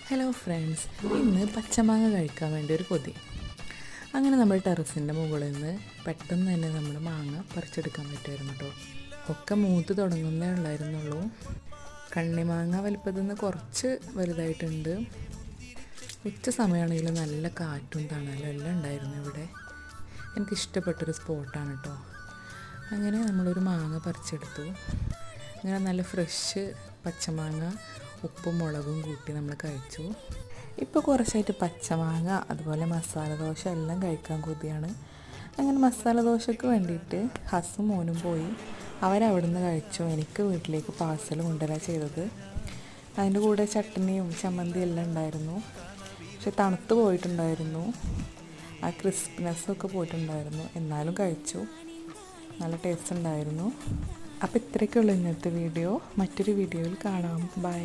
Hello friends, ഇന്ന് പച്ചമാങ്ങ കഴിക്കാൻ വേണ്ടി ഒരു കൊതി. അങ്ങനെ നമ്മൾ ടെറസിൻ്റെ മുകളിൽ നിന്ന് പെട്ടെന്ന് തന്നെ നമ്മൾ മാങ്ങ പറിച്ചെടുക്കാൻ പറ്റുമായിരുന്നു കേട്ടോ. ഒക്കെ മൂത്ത് തുടങ്ങുന്നേ ഉള്ളായിരുന്നുള്ളൂ. കണ്ണിമാങ്ങ വലിപ്പത്തിൽ നിന്ന് കുറച്ച് വലുതായിട്ടുണ്ട്. ഉച്ച സമയമാണെങ്കിലും നല്ല കാറ്റും തണലും എല്ലാം ഉണ്ടായിരുന്നു ഇവിടെ. എനിക്കിഷ്ടപ്പെട്ടൊരു സ്പോട്ടാണ് കേട്ടോ. അങ്ങനെ നമ്മളൊരു മാങ്ങ പറിച്ചെടുത്തു. അങ്ങനെ നല്ല ഫ്രഷ് പച്ചമാങ്ങ ഉപ്പും മുളകും കൂട്ടി നമ്മൾ കഴിച്ചു. ഇപ്പോൾ കുറച്ചായിട്ട് പച്ചമാങ്ങ അതുപോലെ മസാല ദോശ എല്ലാം കഴിക്കാൻ കൊതിയാണ്. അങ്ങനെ മസാല ദോശയ്ക്ക് വേണ്ടിയിട്ട് ഹസും മോനും പോയി. അവരവിടുന്ന് കഴിച്ചു. എനിക്ക് വീട്ടിലേക്ക് പാർസൽ കൊണ്ടുവരാൻ ചെയ്തത്. അതിൻ്റെ കൂടെ ചട്നിയും ചമ്മന്തി എല്ലാം ഉണ്ടായിരുന്നു. പക്ഷെ തണുത്ത് പോയിട്ടുണ്ടായിരുന്നു, ആ ക്രിസ്പിനെസ്സൊക്കെ പോയിട്ടുണ്ടായിരുന്നു. എന്നാലും കഴിച്ചു, നല്ല ടേസ്റ്റ് ഉണ്ടായിരുന്നു. അപ്പോൾ ഇത്രയൊക്കെയുള്ളൂ ഇന്നത്തെ വീഡിയോ. മറ്റൊരു വീഡിയോയിൽ കാണാം. ബൈ.